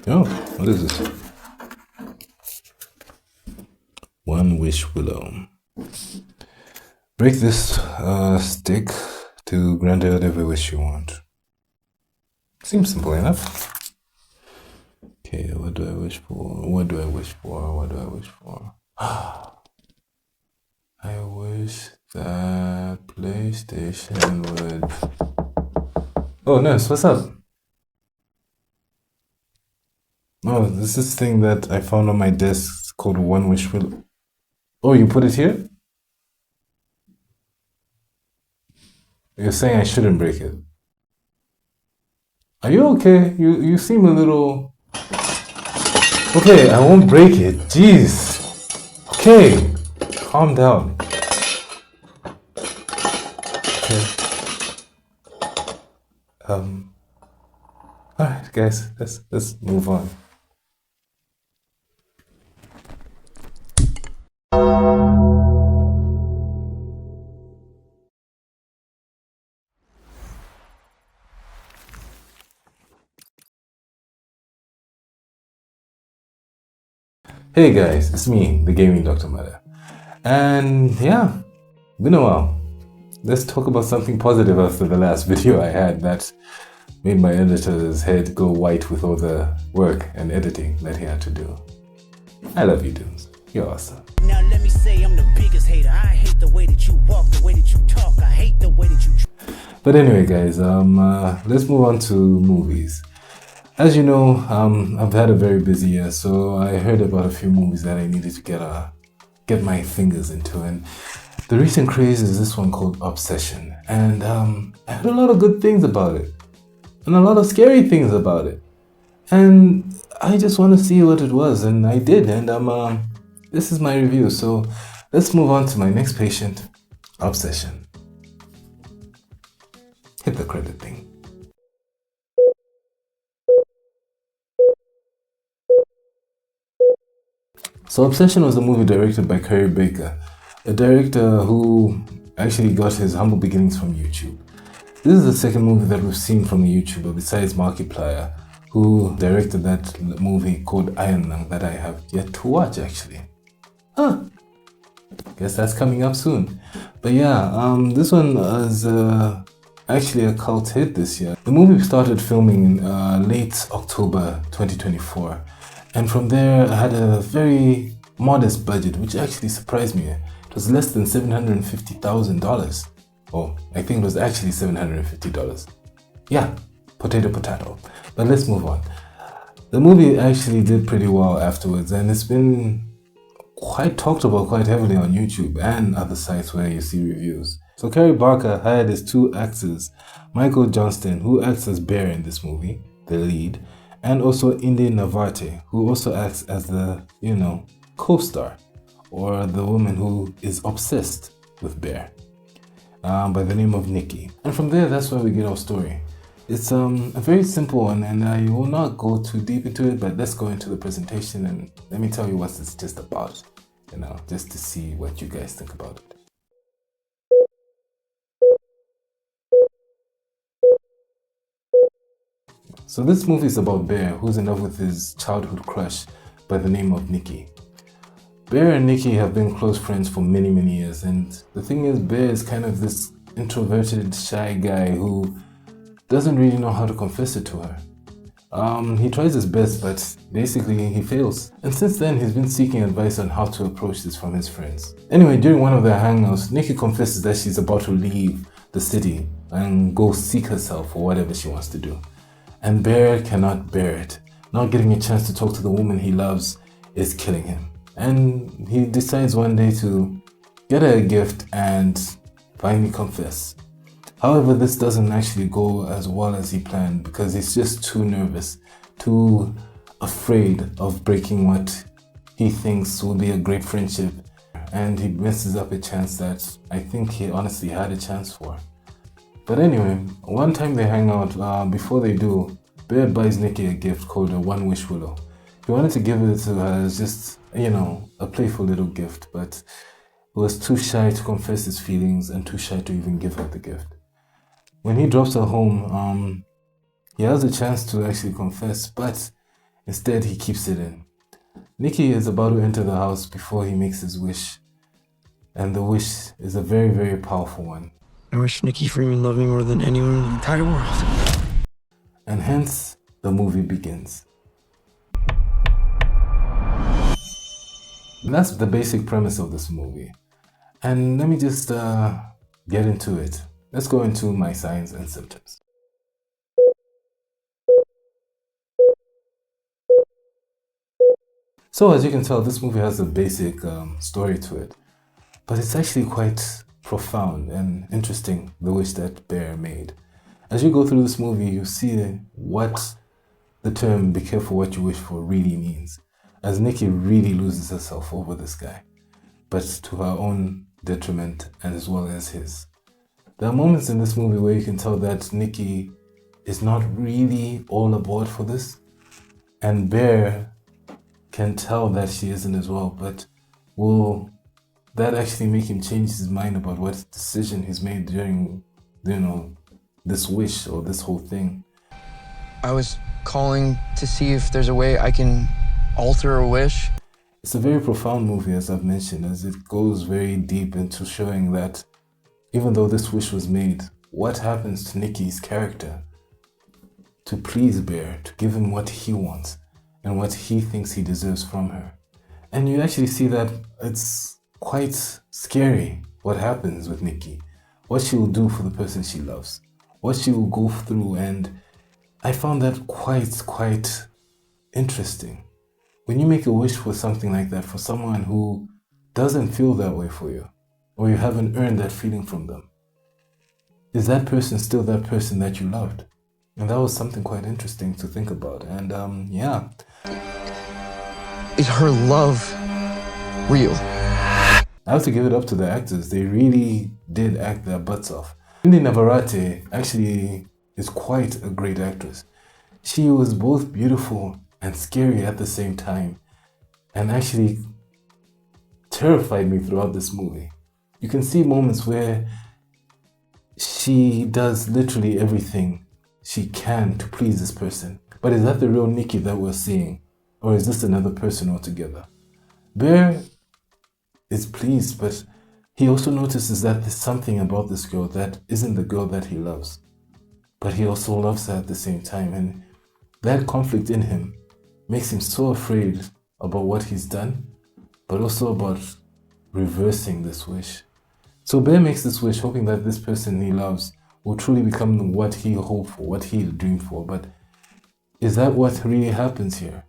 Oh, what is this? One wish willow. Break this stick to grant whatever wish you want. Seems simple enough. Okay, what do I wish for? What do I wish for? What do I wish for? I wish that PlayStation would. Oh, Nurse, what's up? Oh, this is thing that I found on my desk. It's called One Wish Willow. Oh, you put it here? You're saying I shouldn't break it. Are you okay? You seem a little. Okay, I won't break it. Jeez. Okay, calm down. Okay. All right, guys, let's move on. Hey guys, it's me, the Gaming Dr. Mada. And yeah, been a while. Let's talk about something positive after the last video I had that made my editor's head go white with all the work and editing that he had to do. I love you dudes. You're awesome. Now let me say I'm the biggest hater. I hate the way that you walk, the way that you talk. I hate the way that you. But anyway, guys, let's move on to movies. As you know, I've had a very busy year, so I heard about a few movies that I needed to get my fingers into, and the recent craze is this one called Obsession, and I heard a lot of good things about it, and a lot of scary things about it, and I just want to see what it was, and I did, and this is my review. So let's move on to my next patient, Obsession. Hit the credit thing. So Obsession was a movie directed by Curry Baker, a director who actually got his humble beginnings from YouTube. This is the second movie that we've seen from a YouTuber besides Markiplier, who directed that movie called Iron Lung that I have yet to watch actually. Guess that's coming up soon. But yeah, this one was actually a cult hit this year. The movie started filming in late October 2024. And from there, I had a very modest budget, which actually surprised me. It was less than $750,000. Oh, I think it was actually $750. Yeah, potato. But let's move on. The movie actually did pretty well afterwards, and it's been quite talked about quite heavily on YouTube and other sites where you see reviews. So Kerry Barker hired his two actors, Michael Johnston, who acts as Bear in this movie, the lead, and also Indi Navarte, who also acts as the, co-star, or the woman who is obsessed with Bear, by the name of Nikki. And from there, that's where we get our story. It's a very simple one, and I will not go too deep into it, but let's go into the presentation and let me tell you what it's just about, just to see what you guys think about it. So this movie is about Bear, who's in love with his childhood crush by the name of Nikki. Bear and Nikki have been close friends for many years, and the thing is, Bear is kind of this introverted, shy guy who doesn't really know how to confess it to her. He tries his best, but basically he fails. And since then, he's been seeking advice on how to approach this from his friends. Anyway, during one of their hangouts, Nikki confesses that she's about to leave the city and go seek herself or whatever she wants to do. And Bear cannot bear it. Not getting a chance to talk to the woman he loves is killing him. And he decides one day to get her a gift and finally confess. However, this doesn't actually go as well as he planned because he's just too nervous, too afraid of breaking what he thinks will be a great friendship. And he messes up a chance that I think he honestly had a chance for. But anyway, one time they hang out, before they do, Bear buys Nikki a gift called a One Wish Willow. He wanted to give it to her as just, a playful little gift, but he was too shy to confess his feelings and too shy to even give her the gift. When he drops her home, he has a chance to actually confess, but instead he keeps it in. Nikki is about to enter the house before he makes his wish, and the wish is a very, very powerful one. I wish Nikki Freeman loved me more than anyone in the entire world. And hence, the movie begins. And that's the basic premise of this movie. And let me just get into it. Let's go into my signs and symptoms. So as you can tell, this movie has a basic story to it, but it's actually quite profound and interesting, the wish that Bear made. As you go through this movie, you see what the term "be careful what you wish for" really means, as Nikki really loses herself over this guy, but to her own detriment and as well as his. There are moments in this movie where you can tell that Nikki is not really all aboard for this, and Bear can tell that she isn't as well, but will that actually make him change his mind about what decision he's made during, this wish or this whole thing? I was calling to see if there's a way I can alter a wish. It's a very profound movie, as I've mentioned, as it goes very deep into showing that even though this wish was made, what happens to Nikki's character to please Bear, to give him what he wants and what he thinks he deserves from her. And you actually see that it's quite scary what happens with Nikki, what she will do for the person she loves, what she will go through, and I found that quite interesting. When you make a wish for something like that, for someone who doesn't feel that way for you, or you haven't earned that feeling from them, is that person still that person that you loved? And that was something quite interesting to think about. And yeah. Is her love real? I have to give it up to the actors. They really did act their butts off. Indy Navarrete actually is quite a great actress. She was both beautiful and scary at the same time, and actually terrified me throughout this movie. You can see moments where she does literally everything she can to please this person. But is that the real Nikki that we're seeing? Or is this another person altogether? Bear is pleased, but he also notices that there's something about this girl that isn't the girl that he loves. But he also loves her at the same time, and that conflict in him makes him so afraid about what he's done, but also about reversing this wish. So Bear makes this wish hoping that this person he loves will truly become what he hoped for, what he dreamed for. But is that what really happens here?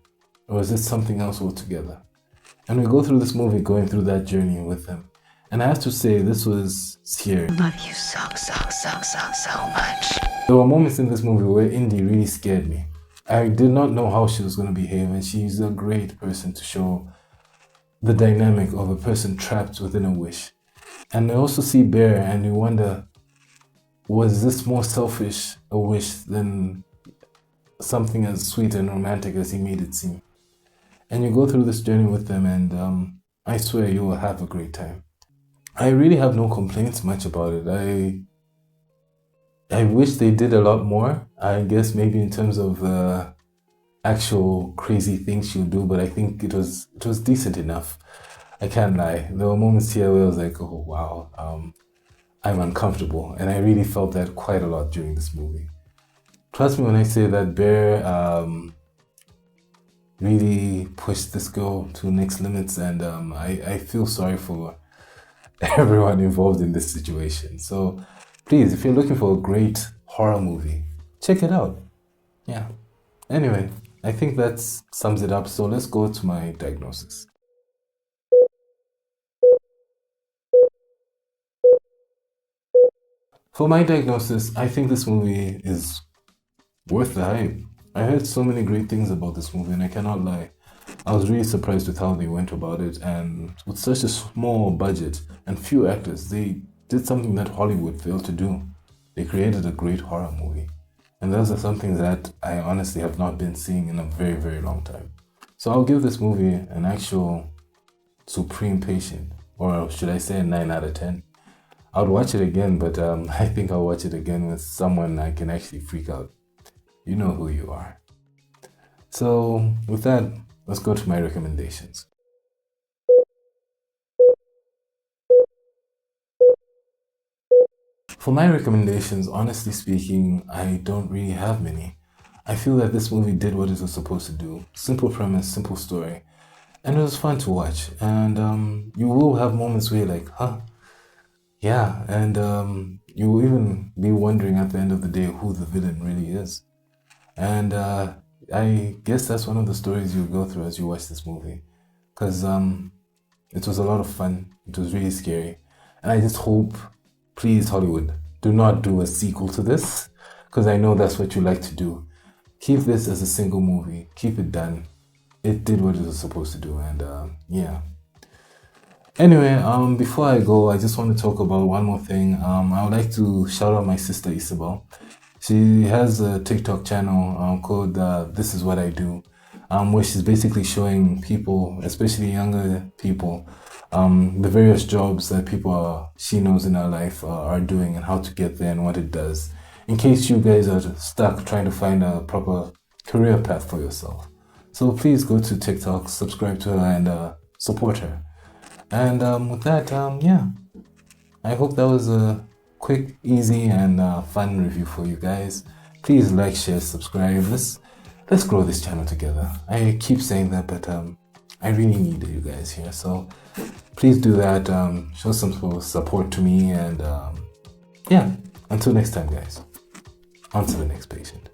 Or is it something else altogether? And we go through this movie going through that journey with him. And I have to say, this was scary. I love you so much. There were moments in this movie where Indy really scared me. I did not know how she was going to behave, and she's a great person to show the dynamic of a person trapped within a wish. And I also see Bear, and you wonder, was this more selfish a wish than something as sweet and romantic as he made it seem? And you go through this journey with them, and I swear you will have a great time. I really have no complaints much about it. I wish they did a lot more. I guess maybe in terms of actual crazy things she'll do, but I think it was decent enough. I can't lie. There were moments here where I was like, oh wow, I'm uncomfortable, and I really felt that quite a lot during this movie. Trust me when I say that Bear really pushed this girl to next limits, and I feel sorry for everyone involved in this situation. So please, if you're looking for a great horror movie, check it out. Yeah. Anyway, I think that sums it up. So let's go to my diagnosis. For my diagnosis, I think this movie is worth the hype. I heard so many great things about this movie, and I cannot lie. I was really surprised with how they went about it, and with such a small budget and few actors, they did something that Hollywood failed to do. They created a great horror movie. And those are something that I honestly have not been seeing in a very, very long time. So I'll give this movie an actual supreme patient, or should I say a 9 out of 10. I would watch it again, but I think I'll watch it again with someone I can actually freak out. You know who you are. So with that, let's go to my recommendations. For my recommendations, honestly speaking, I don't really have many. I feel that this movie did what it was supposed to do. Simple premise, simple story. And it was fun to watch. And you will have moments where you're like, huh? Yeah. And you will even be wondering at the end of the day who the villain really is. And I guess that's one of the stories you go through as you watch this movie. Because it was a lot of fun. It was really scary. And I just hope, please, Hollywood, do not do a sequel to this. Because I know that's what you like to do. Keep this as a single movie. Keep it done. It did what it was supposed to do. And yeah. Anyway, before I go, I just want to talk about one more thing. I would like to shout out my sister Isabel. She has a TikTok channel called This Is What I Do, where she's basically showing people, especially younger people, the various jobs that she knows in her life are doing and how to get there and what it does. In case you guys are stuck trying to find a proper career path for yourself. So please go to TikTok, subscribe to her, and support her. And with that, yeah, I hope that was a quick, easy, and fun review for you guys. Please like, share, subscribe. Let's grow this channel together. I keep saying that, but I really need you guys here. So please do that. Show some support to me, and yeah. Until next time, guys. On to the next patient.